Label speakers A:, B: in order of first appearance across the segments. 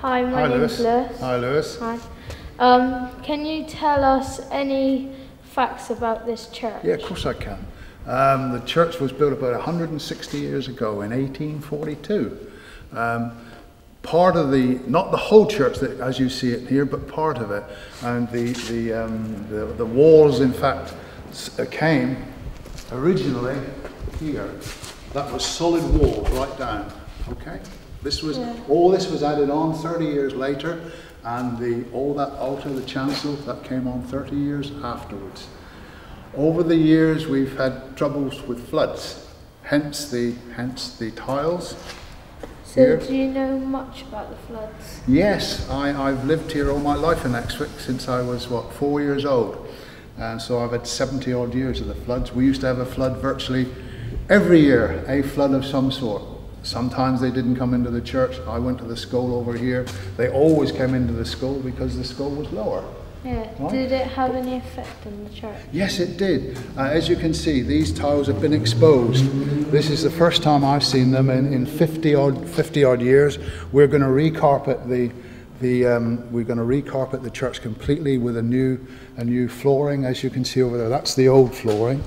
A: Hi, my name's Lewis.
B: Hi, Lewis.
A: Hi. Can you tell us any facts about this church?
B: Yeah, of course I can. The church was built about 160 years ago in 1842. Part of not the whole church that, as you see it here, but part of it. And the walls, in fact, came originally here. That was solid walls right down. Okay. All this was added on 30 years later, and all that altar, the chancel, that came on 30 years afterwards. Over the years, we've had troubles with floods, hence the tiles.
A: So,
B: here.
A: Do you know much about the floods?
B: Yes, I've lived here all my life in Exwick since I was 4 years old, and so I've had 70 odd years of the floods. We used to have a flood virtually every year, a flood of some sort. Sometimes they didn't come into the church. I went to the school over here. They always came into the school because the school was lower.
A: Yeah.
B: Right?
A: Did it have any effect on the church?
B: Yes, it did. As you can see, these tiles have been exposed. This is the first time I've seen them in 50 odd years. We're going to recarpet the church completely with a new flooring. As you can see over there, that's the old flooring.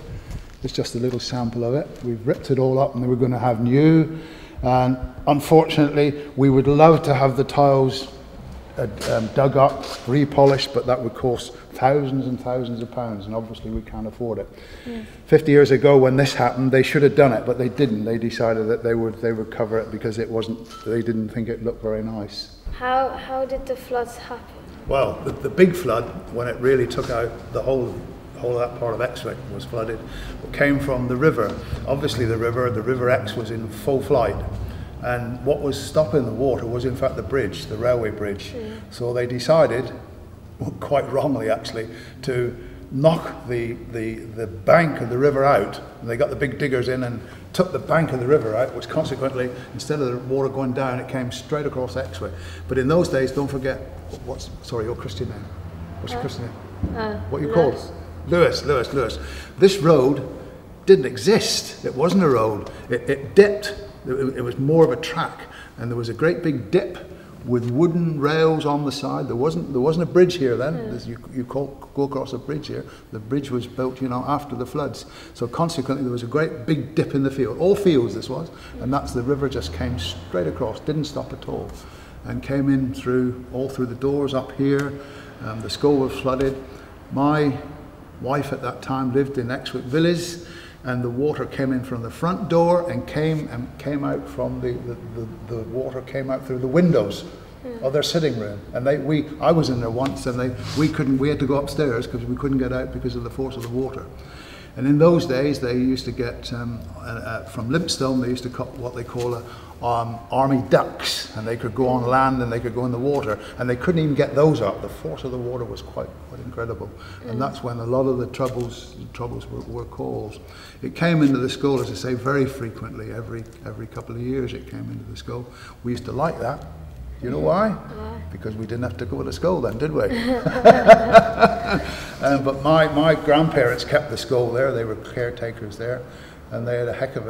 B: It's just a little sample of it. We've ripped it all up, and we're going to have new. And unfortunately, we would love to have the tiles dug up, repolished, but that would cost thousands and thousands of pounds, and obviously we can't afford it. Yeah. 50 years ago, when this happened, they should have done it, but they didn't. They decided that they would cover it because they didn't think it looked very nice.
A: How did the floods happen?
B: Well, the big flood, when it really took out the whole of that part of Exwick was flooded, came from the river. Obviously the River Ex was in full flight, and what was stopping the water was in fact the bridge, the railway bridge. Mm. So they decided, quite wrongly actually, to knock the bank of the river out. And they got the big diggers in and took the bank of the river out, which consequently, instead of the water going down, it came straight across Exwick. But in those days, don't forget, your Christian name? What's your Christian name? What are you called? Lewis. This road didn't exist. It wasn't a road. It dipped. It was more of a track, and there was a great big dip with wooden rails on the side. There wasn't a bridge here then. You go across a bridge here. The bridge was built, after the floods. So consequently, there was a great big dip in the field. All fields this was, and that's the river just came straight across, didn't stop at all, and came in all through the doors up here. The school was flooded. My wife at that time lived in Exwick Villas, and the water came in from the front door and came out from the water came out through the windows of their sitting room. And I was in there once, and we had to go upstairs because we couldn't get out because of the force of the water. And in those days, they used to get from Limpstone. They used to cut what they call army ducks, and they could go on land and they could go in the water, and they couldn't even get those up. The force of the water was quite incredible, and that's when a lot of the troubles were caused. It came into the school, as I say, very frequently. Every couple of years, it came into the school. We used to like that. You know why? Because we didn't have to go to school then, did we? But my grandparents kept the school there. They were caretakers there, and they had a heck of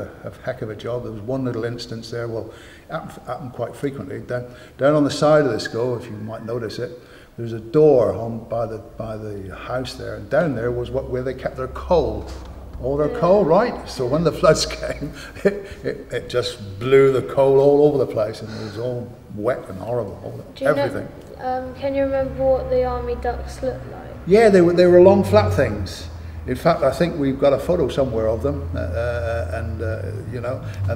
B: a job. There was one little instance there. Well, it happened quite frequently. Down on the side of the school, if you might notice it, there's a door by the house there, and down there was where they kept their coal. All their coal, right? So when the floods came, it just blew the coal all over the place, and it was all wet and horrible. Everything.
A: Can you remember what the army ducks looked like? Yeah,
B: they were long, flat things. In fact, I think we've got a photo somewhere of them, and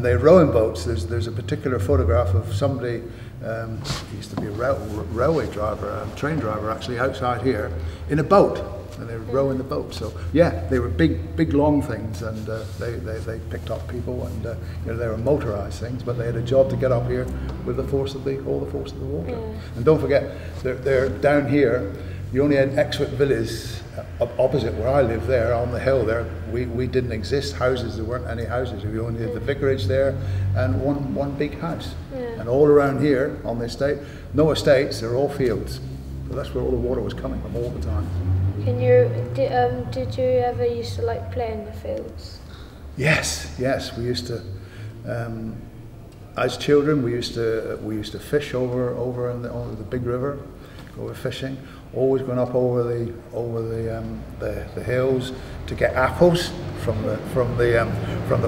B: they had rowing boats. There's a particular photograph of somebody. He used to be a railway driver, a train driver, actually, outside here in a boat. And they were rowing the boat. So yeah, they were big, long things, and they picked up people, and they were motorized things, but they had a job to get up here with all the force of the water. Yeah. And don't forget, they're down here. You only had Exwick Villas opposite where I live there on the hill there. We didn't exist. Houses, there weren't any houses. We only had the vicarage there and one big house. Yeah. And all around here on the estate, no estates. They're all fields. So that's where all the water was coming from all the time.
A: Did you ever used to play in the fields?
B: Yes, we used to. as children, we used to fish over in over the big river, go fishing. Always going up over the hills to get apples from the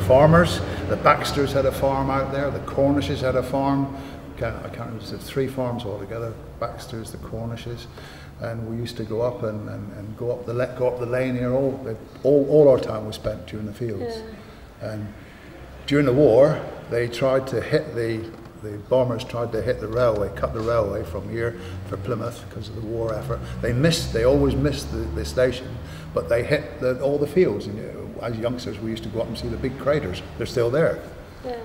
B: farmers. The Baxters had a farm out there. The Cornishes had a farm. I can't remember. There's 3 farms altogether: Baxters, the Cornishes, and we used to go up and go up the lane here. All our time was spent during the fields. Yeah. And during the war, they tried to hit the bombers tried to hit the railway, cut the railway from here for Plymouth because of the war effort. They always missed the station, but they hit all the fields. And as youngsters, we used to go up and see the big craters. They're still there.
A: Yeah.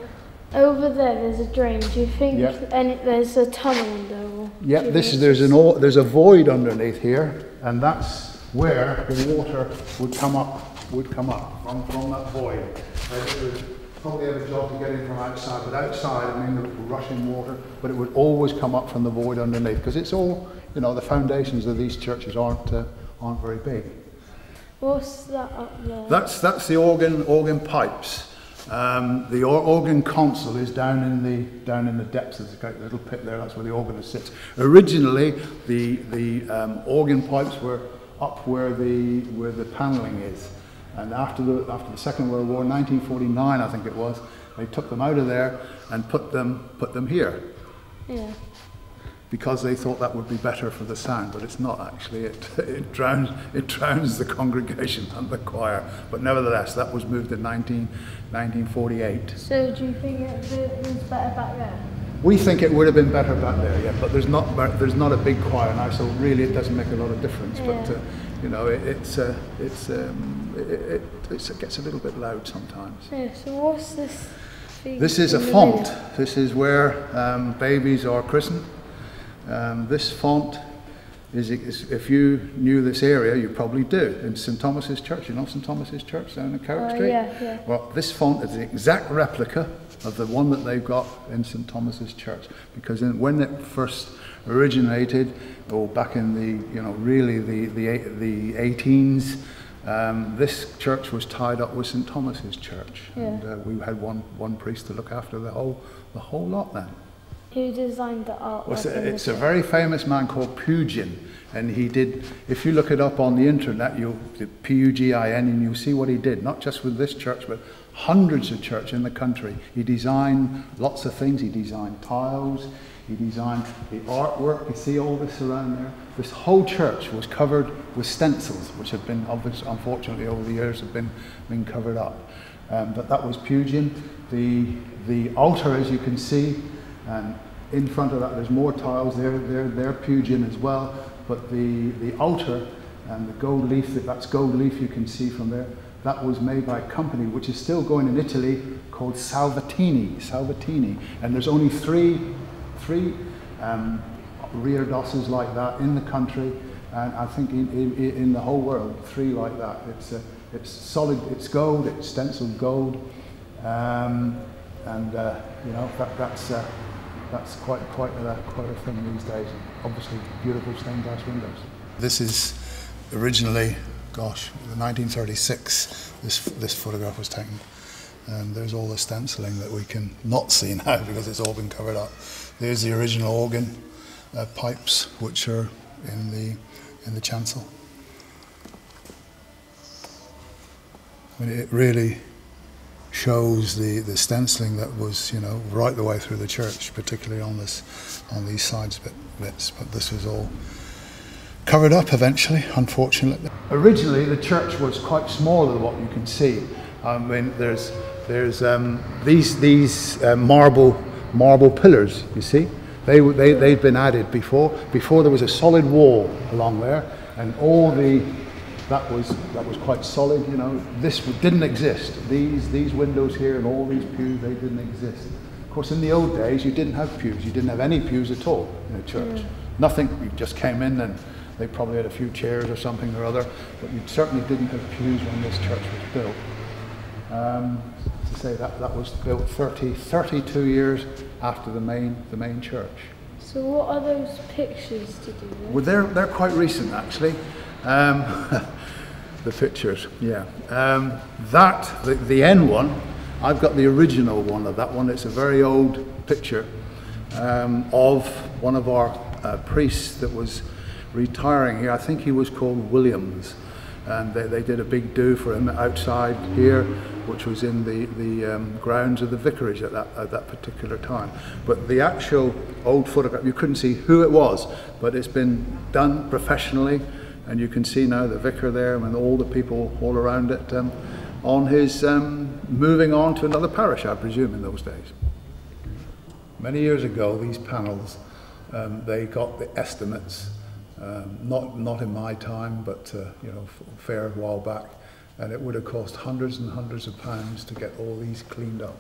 A: Over there's a drain. Do you think there's a tunnel under?
B: Yeah, there's a void underneath here, and that's where the water would come up from that void. It would probably have a job to get in from outside, but outside, I mean, the rushing water, but it would always come up from the void underneath, because it's all, the foundations of these churches aren't very big.
A: What's that up there?
B: That's the organ pipes. The organ console is down in the depths of the little pit there. That's where the organist sits. Originally, the organ pipes were up where the panelling is. And after the Second World War, 1949, I think it was, they took them out of there and put them here. Yeah. Because they thought that would be better for the sound, but it's not actually. It drowns the congregation and the choir. But nevertheless, that was moved in 1948.
A: So do you think it was better back there?
B: We think it would have been better back there, yeah. But there's not a big choir now, so really it doesn't make a lot of difference. Yeah. But it gets a little bit loud sometimes.
A: Yeah, so what's this thing?
B: This is a font. This is where babies are christened. This font is, if you knew this area, you probably do, in St Thomas's Church. You know St Thomas's Church down in Carrick Street?
A: Yeah.
B: Well, this font is the exact replica of the one that they've got in St Thomas's Church, because when it first originated, back in the 18s, this church was tied up with St Thomas's Church, and we had one priest to look after the whole lot then.
A: Who designed the artwork?
B: It's a very famous man called Pugin, and he did. If you look it up on the internet, Pugin, and you'll see what he did. Not just with this church, but hundreds of churches in the country. He designed lots of things. He designed tiles. He designed the artwork. You see all this around there. This whole church was covered with stencils, which have been, unfortunately, over the years, have been covered up. But that was Pugin. The altar, as you can see, and in front of that, there's more tiles. They're Pugin as well. But the altar and the gold leaf, that's gold leaf you can see from there. That was made by a company which is still going in Italy called Salvatini. And there's only three reardosses like that in the country, and I think in the whole world, 3 like that. It's solid. It's gold. It's stenciled gold, that's quite a thing these days. Obviously, beautiful stained glass windows. This is originally, in 1936. This photograph was taken. And there's all the stenciling that we can not see now because it's all been covered up. There's the original organ pipes, which are in the chancel. I mean, it really shows the stenciling that was, right the way through the church, particularly on these sides bits. But this was all covered up eventually, unfortunately. Originally, the church was quite smaller than what you can see. I mean, there's these marble pillars. You see, they'd been added before. Before there was a solid wall along there, and that was quite solid. This didn't exist. These windows here and all these pews, they didn't exist. Of course, in the old days, you didn't have pews. You didn't have any pews at all in a church. Nothing. You just came in and they probably had a few chairs or something or other, but you certainly didn't have pews when this church was built. To say that was built 32 years after the main church.
A: So what are those pictures to do with?
B: Well, they're quite recent actually. The pictures, yeah. The N one, I've got the original one of that one. It's a very old picture of one of our priests that was retiring here. I think he was called Williams, and they did a big do for him outside here, which was in the grounds of the vicarage at that particular time. But the actual old photograph, you couldn't see who it was, but it's been done professionally, and you can see now the vicar there and all the people all around it on his moving on to another parish, I presume, in those days. Many years ago, these panels, they got the estimates, not in my time, but you know, a fair while back, and it would have cost hundreds and hundreds of pounds to get all these cleaned up.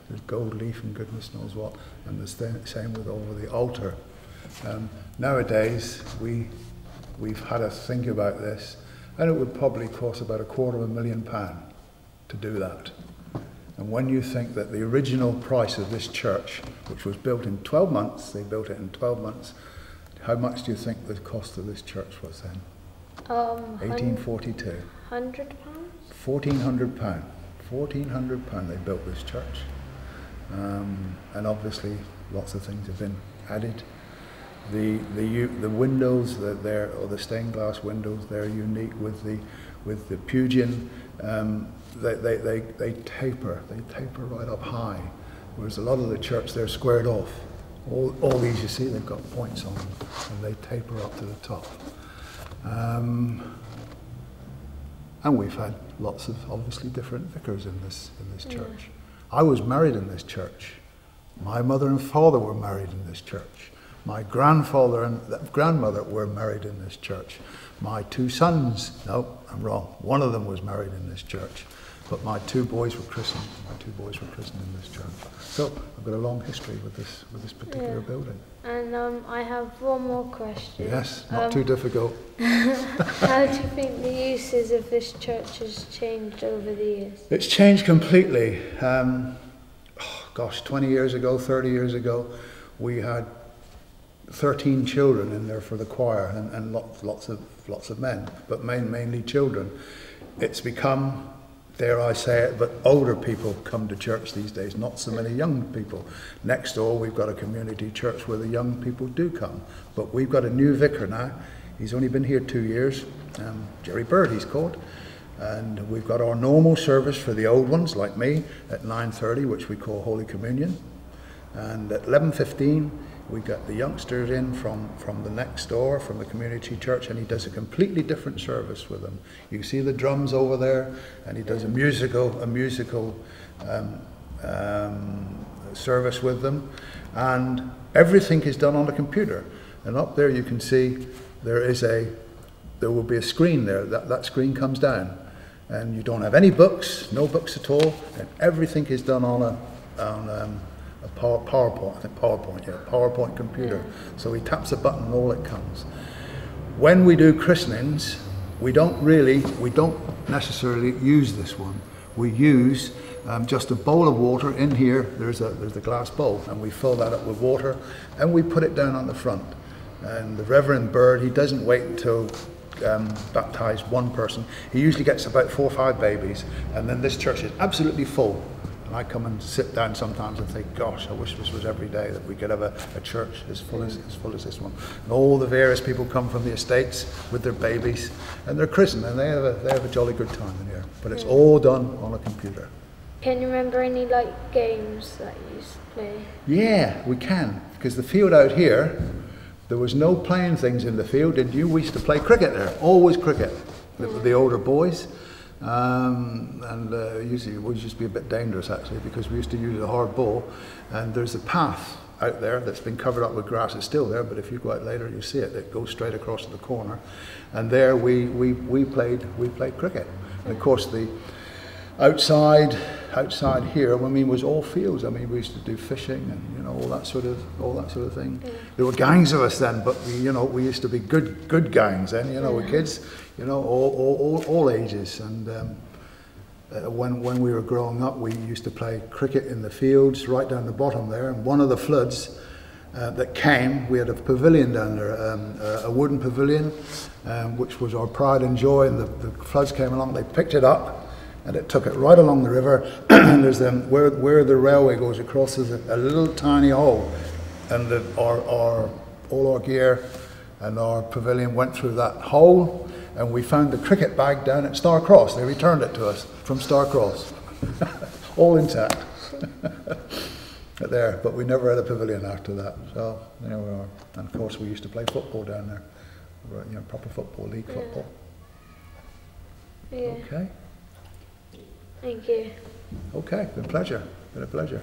B: There's gold leaf and goodness knows what, and the same with over the altar. Nowadays, we've had to think about this, and it would probably cost about £250,000 to do that. And when you think that the original price of this church, which was built in 12 months, they built it in 12 months, how much do you think the cost of this church was then? 1842.
A: £100?
B: £1,400. £1,400 they built this church. And obviously lots of things have been added. The windows, or the stained glass windows, they're unique with the Pugian. They taper right up high, whereas a lot of the church, they're squared off. All these you see, they've got points on them, and they taper up to the top. And we've had lots of obviously different vicars in this church. I was married in this church. My mother and father were married in this church. My grandfather and grandmother were married in this church. My two sons, no, I'm wrong. One of them was married in this church, but my two boys were christened. In this church. So I've got a long history with this particular building.
A: And I have one more question.
B: Yes, not too difficult.
A: How do you think the uses of this church has changed over the years?
B: It's changed completely. 20 years ago, 30 years ago, we had 13 children in there for the choir, and lots of men, but mainly children. It's become, dare I say it, but older people come to church these days, not so many young people. Next door we've got a community church where the young people do come, but we've got a new vicar now. He's only been here 2 years, Jerry Bird he's called, and we've got our normal service for the old ones like me at 9:30, which we call Holy Communion, and at 11:15 we got the youngsters in from the next door, from the community church, and he does a completely different service with them. You see the drums over there, and he does a musical service with them, and everything is done on the computer. And up there you can see there will be a screen there. That screen comes down, and you don't have any books, no books at all, and everything is done on a PowerPoint computer. So he taps a button and all it comes. When we do christenings, we don't necessarily use this one. We use just a bowl of water. In here, there's a glass bowl, and we fill that up with water, and we put it down on the front. And the Reverend Bird, he doesn't wait until baptize one person. He usually gets about 4 or 5 babies, and then this church is absolutely full. And I come and sit down sometimes and think, gosh, I wish this was every day, that we could have a church as full as this one. And all the various people come from the estates with their babies, and they're christened, and they have a jolly good time in here. But it's all done on a computer.
A: Can you remember any games that you used to play?
B: Yeah, we can, because the field out here, there was no playing things in the field, did you? We used to play cricket there, always cricket, with the older boys. Usually it would just be a bit dangerous actually, because we used to use a hard ball, and there's a path out there that's been covered up with grass. It's still there, but if you go out later you see it. It goes straight across the corner, and there we played cricket. And of course the outside here, was all fields. We used to do fishing and all that sort of thing. There were gangs of us then, but we used to be good gangs then. With kids, all ages. And when we were growing up, we used to play cricket in the fields right down the bottom there. And one of the floods that came, we had a pavilion down there, a wooden pavilion, which was our pride and joy. And the floods came along, they picked it up. and it took it right along the river. And there's where the railway goes across, there's a little tiny hole, and all our gear and our pavilion went through that hole, and we found the cricket bag down at Starcross. They returned it to us from Starcross, all intact. There, but we never had a pavilion after that. So there we are. And of course, we used to play football down there, you know, proper football, league football.
A: Yeah.
B: Okay.
A: Thank you.
B: Okay, been a pleasure. Been a pleasure.